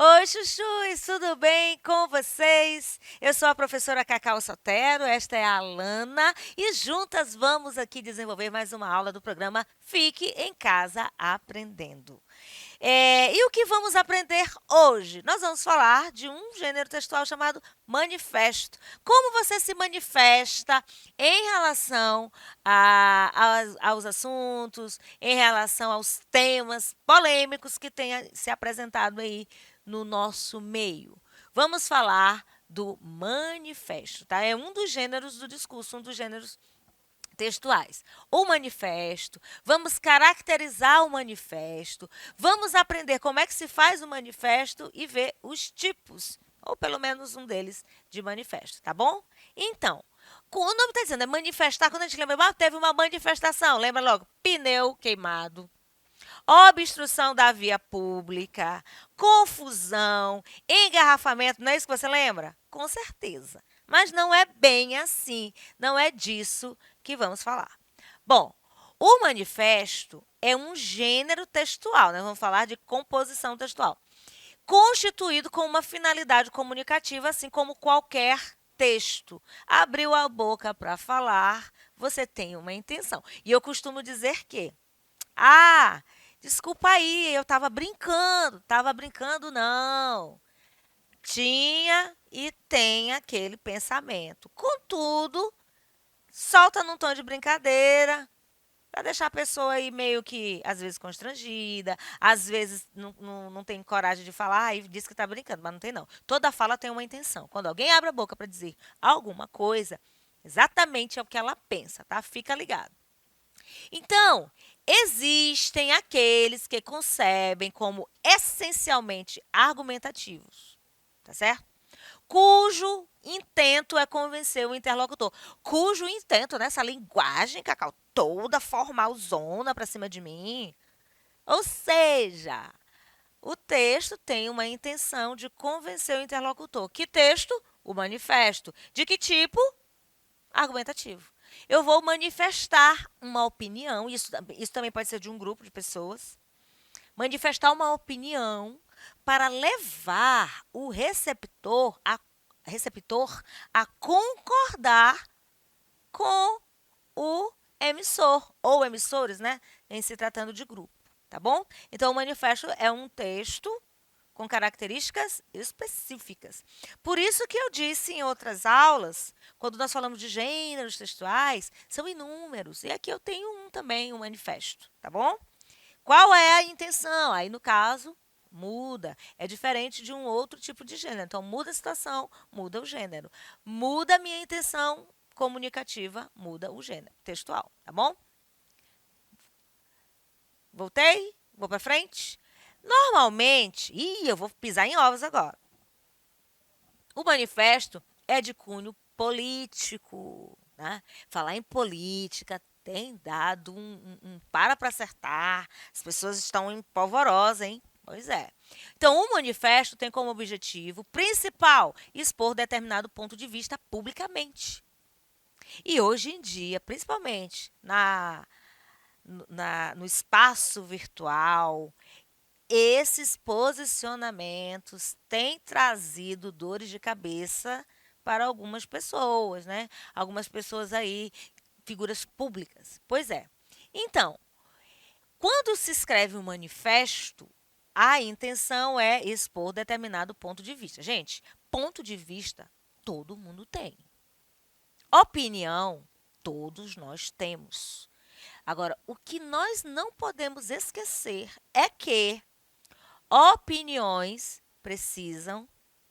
Oi, chuchus, tudo bem com vocês? Eu sou a professora Cacau Sotero, esta é a Alana e juntas vamos aqui desenvolver mais uma aula do programa Fique em Casa Aprendendo. E o que vamos aprender hoje? Nós vamos falar de um gênero textual chamado manifesto. Como você se manifesta em relação aos assuntos, em relação aos temas polêmicos que tenha se apresentado aí no nosso meio. Vamos falar do manifesto, tá? É um dos gêneros do discurso, um dos gêneros textuais. O manifesto, vamos caracterizar o manifesto, vamos aprender como é que se faz o manifesto e ver os tipos, ou pelo menos um deles, de manifesto, tá bom? Então, o nome está dizendo, é manifestar, quando a gente lembra, teve uma manifestação, lembra logo, pneu queimado, obstrução da via pública, confusão, engarrafamento, não é isso que você lembra? Com certeza. Mas não é bem assim, não é disso que vamos falar. Bom, o manifesto é um gênero textual, né? Vamos falar de composição textual, constituído com uma finalidade comunicativa, assim como qualquer texto. Abriu a boca para falar, você tem uma intenção. E eu costumo dizer que, desculpa aí, eu estava brincando. Estava brincando, não. Tinha e tem aquele pensamento. Contudo, solta num tom de brincadeira, para deixar a pessoa aí meio que, às vezes, constrangida, às vezes não tem coragem de falar e diz que está brincando, mas não tem não. Toda fala tem uma intenção. Quando alguém abre a boca para dizer alguma coisa, exatamente é o que ela pensa, tá? Fica ligado. Então, existem aqueles que concebem como essencialmente argumentativos, tá certo? Cujo intento é convencer o interlocutor. Cujo intento, né, essa linguagem, Cacau, toda formalzona para cima de mim. Ou seja, o texto tem uma intenção de convencer o interlocutor. Que texto? O manifesto. De que tipo? Argumentativo. Eu vou manifestar uma opinião, isso também pode ser de um grupo de pessoas, manifestar uma opinião para levar o receptor a concordar com o emissor, ou emissores, né? Em se tratando de grupo, tá bom? Então, o manifesto é um texto com características específicas. Por isso que eu disse em outras aulas, quando nós falamos de gêneros textuais, são inúmeros. E aqui eu tenho um também, um manifesto, tá bom? Qual é a intenção? Aí, no caso, muda. É diferente de um outro tipo de gênero. Então, muda a situação, muda o gênero. Muda a minha intenção comunicativa, muda o gênero textual, tá bom? Voltei? Vou para frente? Normalmente, eu vou pisar em ovos agora. O manifesto é de cunho político, né? Falar em política tem dado um para acertar. As pessoas estão em polvorosa, hein? Pois é. Então, o manifesto tem como objetivo principal expor determinado ponto de vista publicamente. E hoje em dia, principalmente no espaço virtual, esses posicionamentos têm trazido dores de cabeça para algumas pessoas, né? Algumas pessoas aí, figuras públicas. Pois é. Então, quando se escreve um manifesto, a intenção é expor determinado ponto de vista. Gente, ponto de vista todo mundo tem. Opinião, todos nós temos. Agora, o que nós não podemos esquecer é que opiniões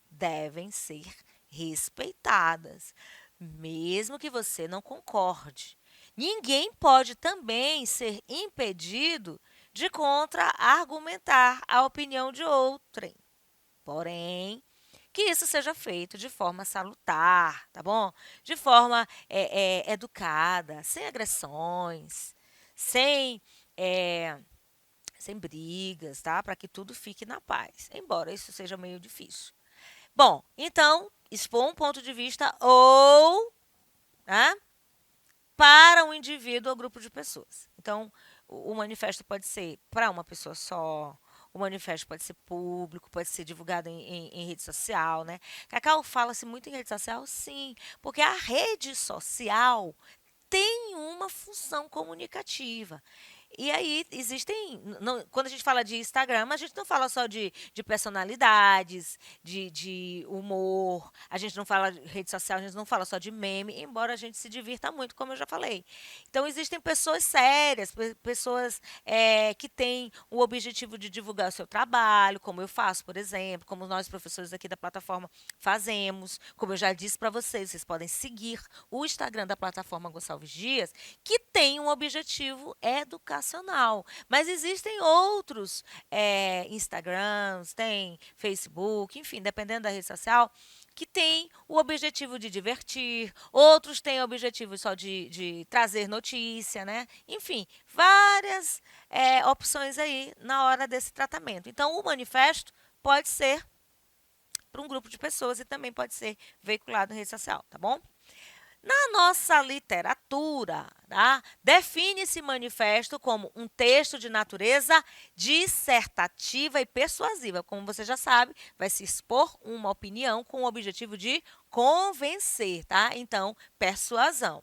devem ser respeitadas, mesmo que você não concorde. Ninguém pode também ser impedido de contra-argumentar a opinião de outrem. Porém, que isso seja feito de forma salutar, tá bom? De forma educada, sem agressões, sem, é, sem brigas, tá? Para que tudo fique na paz. Embora isso seja meio difícil. Bom, então, expor um ponto de vista ou, né, para um indivíduo ou grupo de pessoas. Então, o manifesto pode ser para uma pessoa só, o manifesto pode ser público, pode ser divulgado em rede social, né? Cacau, fala-se muito em rede social? Sim, porque a rede social tem uma função comunicativa. E aí existem. Quando a gente fala de Instagram, a gente não fala só de personalidades, de humor, a gente não fala de rede social, a gente não fala só de meme, embora a gente se divirta muito, como eu já falei. Então existem pessoas sérias, pessoas que têm o objetivo de divulgar o seu trabalho, como eu faço, por exemplo, como nós professores aqui da plataforma fazemos. Como eu já disse para vocês, vocês podem seguir o Instagram da plataforma Gonçalves Dias, que tem um objetivo educacional. Mas existem outros Instagrams, tem Facebook, enfim, dependendo da rede social, que tem o objetivo de divertir, outros têm o objetivo só de trazer notícia, né? Enfim, várias opções aí na hora desse tratamento. Então, o manifesto pode ser para um grupo de pessoas e também pode ser veiculado em rede social, tá bom? Na nossa literatura, tá? Define-se manifesto como um texto de natureza dissertativa e persuasiva. Como você já sabe, vai se expor uma opinião com o objetivo de convencer, tá? Então, persuasão.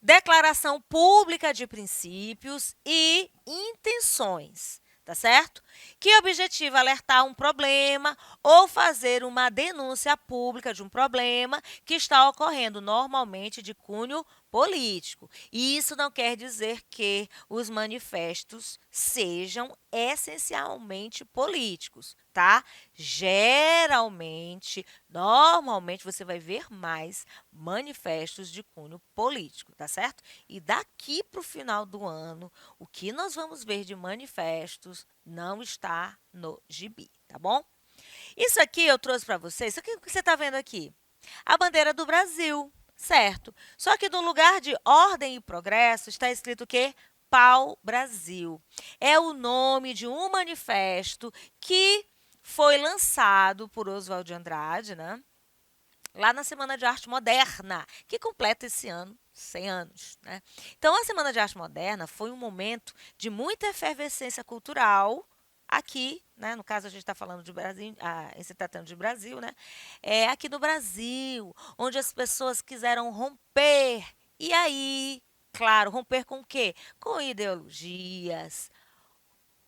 Declaração pública de princípios e intenções, tá certo? Que objetiva alertar um problema ou fazer uma denúncia pública de um problema que está ocorrendo normalmente de cunho político. E isso não quer dizer que os manifestos sejam essencialmente políticos, tá? Geralmente, normalmente você vai ver mais manifestos de cunho político, tá certo? E daqui para o final do ano, o que nós vamos ver de manifestos não está no gibi, tá bom? Isso aqui eu trouxe para vocês, isso aqui que você está vendo aqui, a bandeira do Brasil, certo? Só que no lugar de ordem e progresso está escrito o quê? Pau-Brasil. É o nome de um manifesto que foi lançado por Oswald de Andrade, né? Lá na Semana de Arte Moderna, que completa esse ano 100 anos. Né? Então, a Semana de Arte Moderna foi um momento de muita efervescência cultural aqui, né? No caso a gente está falando de Brasil, se tratando de Brasil, né? Aqui no Brasil, onde as pessoas quiseram romper. E aí, claro, romper com o quê? Com ideologias,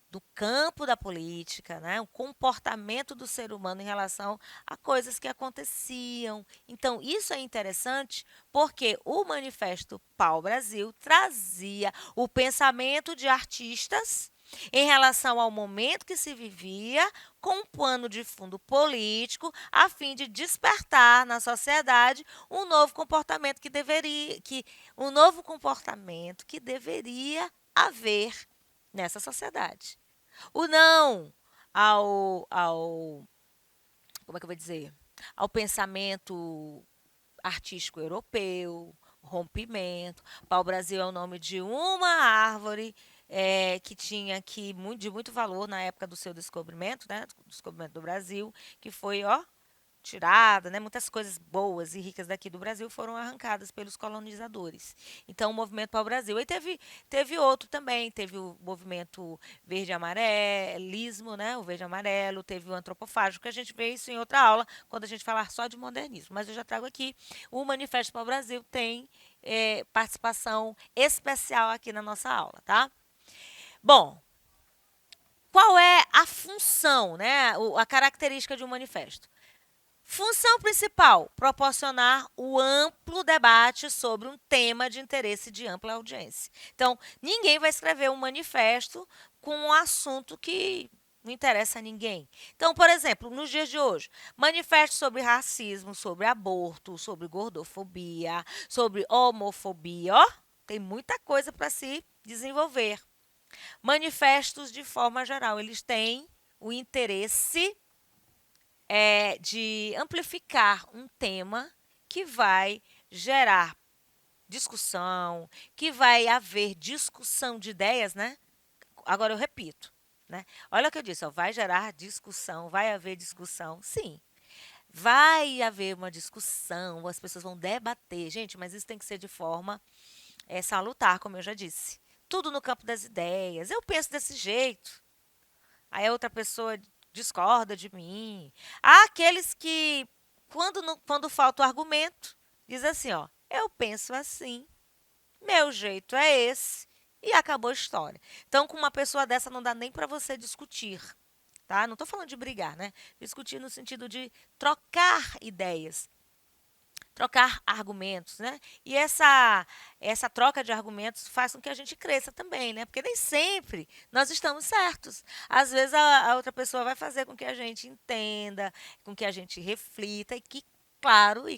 do campo da política, né? O comportamento do ser humano em relação a coisas que aconteciam. Então, isso é interessante porque o Manifesto Pau-Brasil trazia o pensamento de artistas em relação ao momento que se vivia, com um pano de fundo político, a fim de despertar na sociedade um novo comportamento um novo comportamento que deveria haver nessa sociedade. O não ao como é que eu vou dizer? Ao pensamento artístico europeu, rompimento. Pau-Brasil é o nome de uma árvore que tinha aqui de muito valor na época do seu descobrimento, né? Do descobrimento do Brasil, que foi, ó, tirada, né? Muitas coisas boas e ricas daqui do Brasil foram arrancadas pelos colonizadores. Então, o movimento para o Brasil. E teve outro também, teve o movimento verde-amarelismo, né? O verde-amarelo, teve o antropofágico, que a gente vê isso em outra aula, quando a gente falar só de modernismo. Mas eu já trago aqui, o Manifesto para o Brasil tem participação especial aqui na nossa aula, tá? Bom, qual é a função, né? A característica de um manifesto? Função principal: proporcionar o amplo debate sobre um tema de interesse de ampla audiência. Então, ninguém vai escrever um manifesto com um assunto que não interessa a ninguém. Então, por exemplo, nos dias de hoje, manifesto sobre racismo, sobre aborto, sobre gordofobia, sobre homofobia, ó, tem muita coisa para se desenvolver. Manifestos, de forma geral, eles têm o interesse de amplificar um tema que vai gerar discussão, que vai haver discussão de ideias, né? Agora eu repito, né? Olha o que eu disse, ó, vai gerar discussão, vai haver discussão, sim. vai haver uma discussão, as pessoas vão debater. Gente, mas isso tem que ser de forma salutar, como eu já disse. Tudo no campo das ideias. Eu penso desse jeito. Aí a outra pessoa discorda de mim. Há aqueles que, quando falta o argumento, diz assim, ó, eu penso assim, meu jeito é esse, e acabou a história. Então, com uma pessoa dessa não dá nem para você discutir, tá? Não estou falando de brigar, né? Discutir no sentido de trocar ideias, trocar argumentos, né? E essa troca de argumentos faz com que a gente cresça também, né? Porque nem sempre nós estamos certos. Às vezes a outra pessoa vai fazer com que a gente entenda, com que a gente reflita e que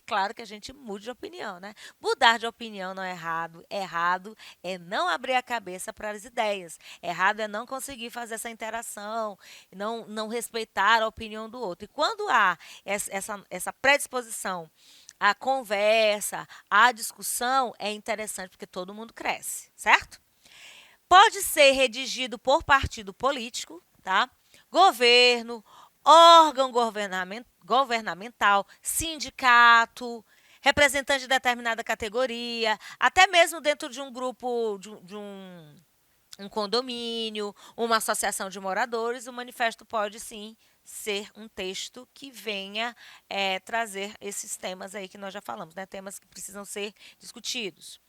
claro que a gente mude de opinião, né? Mudar de opinião não é errado. Errado é não abrir a cabeça para as ideias. Errado é não conseguir fazer essa interação, não respeitar a opinião do outro. E quando há essa predisposição a conversa, a discussão é interessante porque todo mundo cresce, certo? Pode ser redigido por partido político, tá? Governo, órgão governamental, sindicato, representante de determinada categoria, até mesmo dentro de um grupo, um condomínio, uma associação de moradores, o manifesto pode sim ser um texto que venha trazer esses temas aí que nós já falamos, né? Temas que precisam ser discutidos.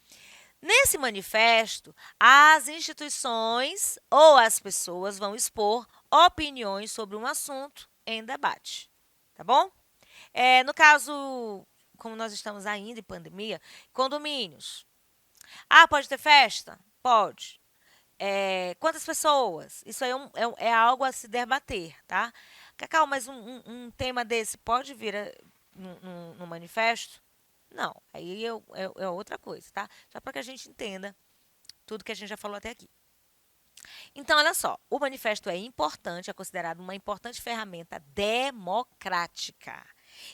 Nesse manifesto, as instituições ou as pessoas vão expor opiniões sobre um assunto em debate, tá bom? No caso, como nós estamos ainda em pandemia, condomínios. Ah, pode ter festa? Pode. Quantas pessoas? Isso aí é algo a se debater, tá? Cacau, mas um tema desse pode vir no manifesto? Não, aí é outra coisa, tá? Só para que a gente entenda tudo que a gente já falou até aqui. Então, olha só, o manifesto é importante, é considerado uma importante ferramenta democrática.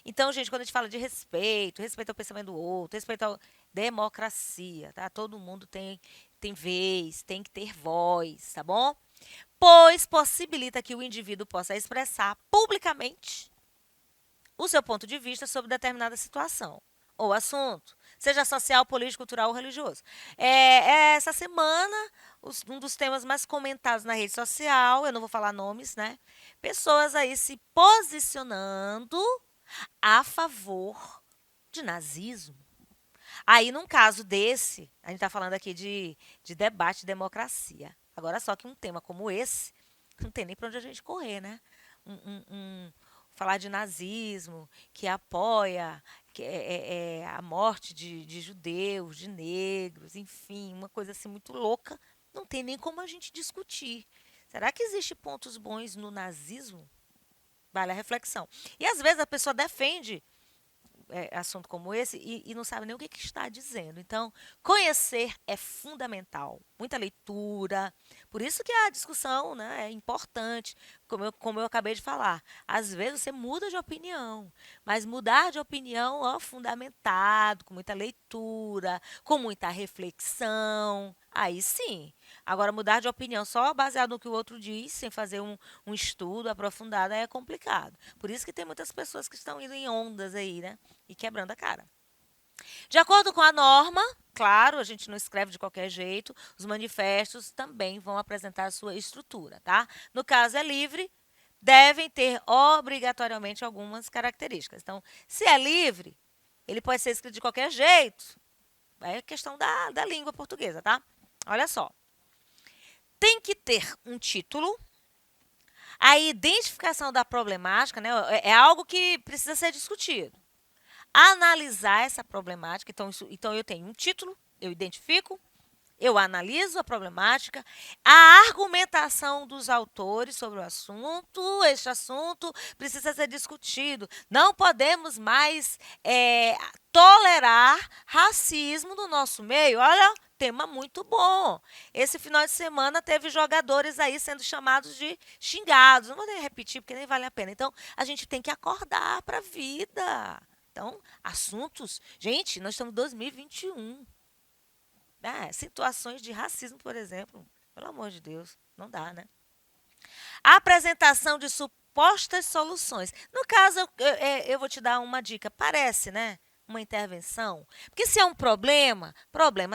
Então, gente, quando a gente fala de respeito ao pensamento do outro, respeito à democracia, tá? Todo mundo tem vez, tem que ter voz, tá bom? Pois possibilita que o indivíduo possa expressar publicamente o seu ponto de vista sobre determinada situação ou assunto, seja social, político, cultural ou religioso. Essa semana, um dos temas mais comentados na rede social, eu não vou falar nomes, né? Pessoas aí se posicionando a favor de nazismo. Aí, num caso desse, a gente está falando aqui de debate de democracia. Agora, só que um tema como esse, não tem nem para onde a gente correr, né? Falar de nazismo, que apoia a morte de judeus, de negros, enfim, uma coisa assim muito louca, não tem nem como a gente discutir. Será que existem pontos bons no nazismo? Vale a reflexão. E às vezes a pessoa defende assunto como esse e não sabe nem o que está dizendo. Então, conhecer é fundamental. Muita leitura. Por isso que a discussão, né, é importante, como eu acabei de falar. Às vezes você muda de opinião, mas mudar de opinião ó, fundamentado, com muita leitura, com muita reflexão. Aí sim. Agora, mudar de opinião só baseado no que o outro diz, sem fazer um estudo aprofundado, é complicado. Por isso que tem muitas pessoas que estão indo em ondas aí, né? E quebrando a cara. De acordo com a norma, claro, a gente não escreve de qualquer jeito, os manifestos também vão apresentar a sua estrutura, tá? No caso é livre, devem ter obrigatoriamente algumas características. Então, se é livre, ele pode ser escrito de qualquer jeito. É questão da língua portuguesa, tá? Olha só. Tem que ter um título. A identificação da problemática, né, é algo que precisa ser discutido. Analisar essa problemática. Então eu tenho um título, eu identifico, eu analiso a problemática, a argumentação dos autores sobre o assunto, este assunto precisa ser discutido. Não podemos mais tolerar racismo no nosso meio. Olha, tema muito bom. Esse final de semana teve jogadores aí sendo chamados de xingados. Não vou nem repetir porque nem vale a pena. Então, a gente tem que acordar para a vida. Então, assuntos. Gente, nós estamos em 2021. Situações de racismo, por exemplo. Pelo amor de Deus, não dá, né? A apresentação de propostas soluções. No caso, eu vou te dar uma dica. Parece, né? Uma intervenção. Porque se é um problema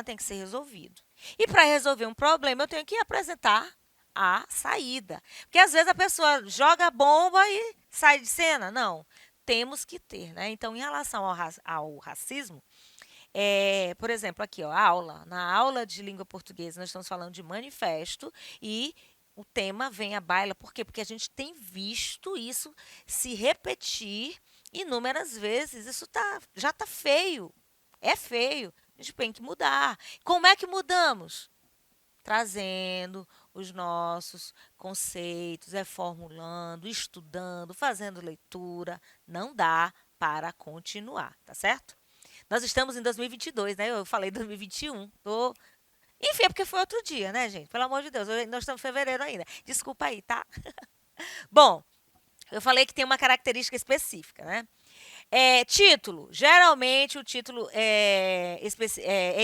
tem que ser resolvido. E para resolver um problema, eu tenho que apresentar a saída. Porque às vezes a pessoa joga a bomba e sai de cena. Não. Temos que ter, né? Então, em relação ao racismo, por exemplo, aqui, ó, na aula de língua portuguesa, nós estamos falando de manifesto e o tema vem à baila. Por quê? Porque a gente tem visto isso se repetir inúmeras vezes. Isso já está feio. É feio. A gente tem que mudar. Como é que mudamos? Trazendo os nossos conceitos, reformulando, estudando, fazendo leitura. Não dá para continuar, tá certo? Nós estamos em 2022, né? Eu falei 2021. Enfim, é porque foi outro dia, né, gente? Pelo amor de Deus, nós estamos em fevereiro ainda. Desculpa aí, tá? Bom, eu falei que tem uma característica específica, né? Título. Geralmente o título é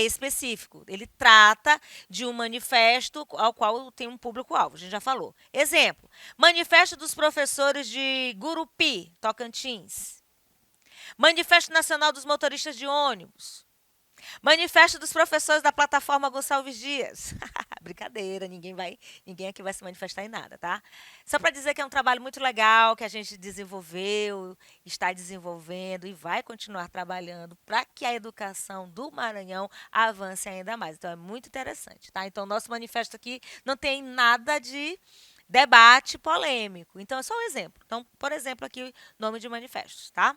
específico. Ele trata de um manifesto ao qual tem um público-alvo. A gente já falou. Exemplo: Manifesto dos Professores de Gurupi, Tocantins. Manifesto Nacional dos Motoristas de Ônibus. Manifesto dos Professores da Plataforma Gonçalves Dias. Brincadeira, ninguém aqui vai se manifestar em nada, tá? Só para dizer que é um trabalho muito legal que a gente desenvolveu, está desenvolvendo e vai continuar trabalhando para que a educação do Maranhão avance ainda mais. Então é muito interessante, tá? Então nosso manifesto aqui não tem nada de debate polêmico. Então é só um exemplo. Então, por exemplo, aqui nome de manifestos, tá?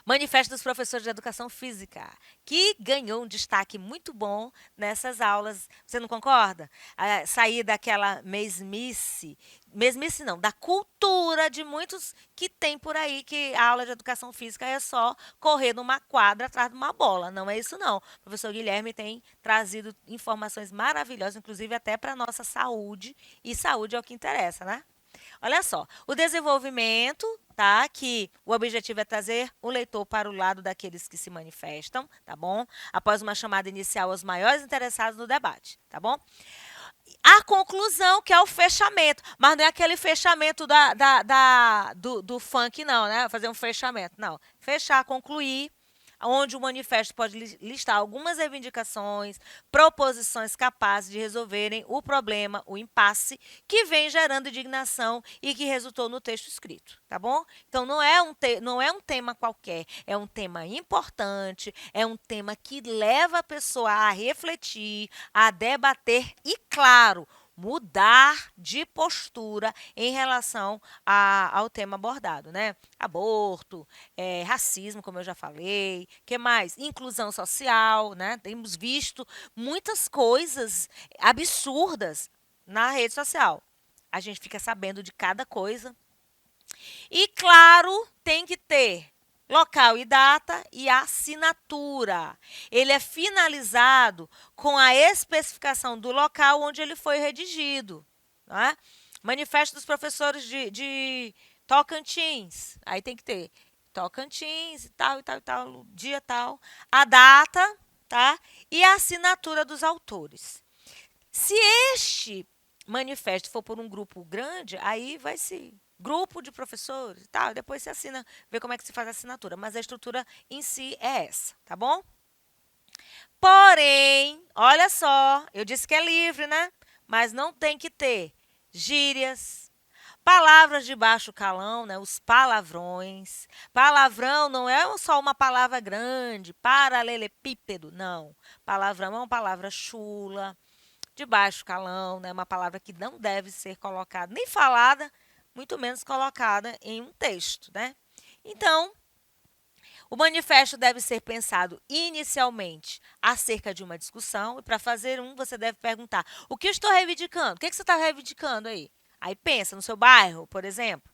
Manifesto dos Professores de Educação Física, que ganhou um destaque muito bom nessas aulas. Você não concorda? Sair daquela mesmice não, da cultura de muitos que tem por aí que a aula de Educação Física é só correr numa quadra atrás de uma bola. Não é isso não. O professor Guilherme tem trazido informações maravilhosas, inclusive até para a nossa saúde, e saúde é o que interessa, né? Olha só, o desenvolvimento, tá? Que o objetivo é trazer o leitor para o lado daqueles que se manifestam, tá bom? Após uma chamada inicial aos maiores interessados no debate, tá bom? A conclusão, que é o fechamento, mas não é aquele fechamento do funk, não, né? Fazer um fechamento, não. Fechar, concluir, onde o manifesto pode listar algumas reivindicações, proposições capazes de resolverem o problema, o impasse, que vem gerando indignação e que resultou no texto escrito, tá bom? Então, não é um tema qualquer, é um tema importante, é um tema que leva a pessoa a refletir, a debater e, claro, mudar de postura em relação ao tema abordado, né? Aborto, racismo, como eu já falei, que mais? Inclusão social, né? Temos visto muitas coisas absurdas na rede social. A gente fica sabendo de cada coisa. E, claro, tem que ter local e data e assinatura. Ele é finalizado com a especificação do local onde ele foi redigido. Né? Manifesto dos Professores de Tocantins. Aí tem que ter Tocantins e tal, e tal, e tal, dia tal. A data, tá? E a assinatura dos autores. Se este manifesto for por um grupo grande, aí vai se grupo de professores e tal, depois se assina, vê como é que se faz a assinatura, mas a estrutura em si é essa, tá bom? Porém, olha só, eu disse que é livre, né? Mas não tem que ter gírias, palavras de baixo calão, né? Os palavrões. Palavrão não é só uma palavra grande, paralelepípedo, não. Palavrão é uma palavra chula, de baixo calão, né? Uma palavra que não deve ser colocada, nem falada, muito menos colocada em um texto, né? Então, o manifesto deve ser pensado inicialmente acerca de uma discussão, e para fazer você deve perguntar: o que eu estou reivindicando? O que você está reivindicando aí? Aí pensa no seu bairro, por exemplo.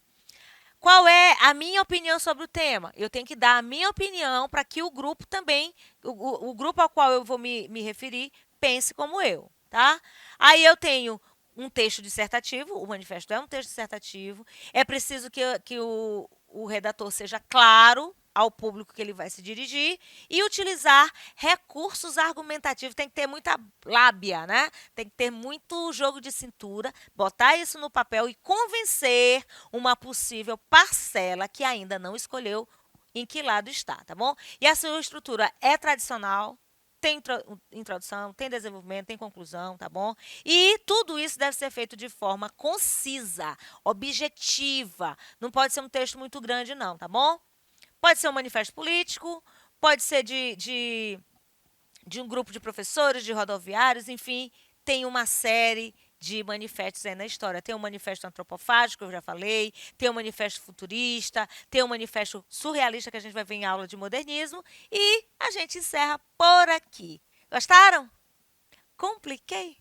Qual é a minha opinião sobre o tema? Eu tenho que dar a minha opinião para que o grupo também, o grupo ao qual eu vou me referir, pense como eu, tá? Aí eu tenho um texto dissertativo, o manifesto é um texto dissertativo, é preciso que o redator seja claro, ao público que ele vai se dirigir e utilizar recursos argumentativos. Tem que ter muita lábia, né? Tem que ter muito jogo de cintura, botar isso no papel e convencer uma possível parcela que ainda não escolheu em que lado está, tá bom? E a sua estrutura é tradicional, tem introdução, tem desenvolvimento, tem conclusão, tá bom? E tudo isso deve ser feito de forma concisa, objetiva. Não pode ser um texto muito grande, não, tá bom? Pode ser um manifesto político, pode ser de um grupo de professores, de rodoviários, enfim, tem uma série de manifestos aí na história. Tem o manifesto antropofágico, eu já falei, tem o manifesto futurista, tem o manifesto surrealista, que a gente vai ver em aula de modernismo, e a gente encerra por aqui. Gostaram? Compliquei?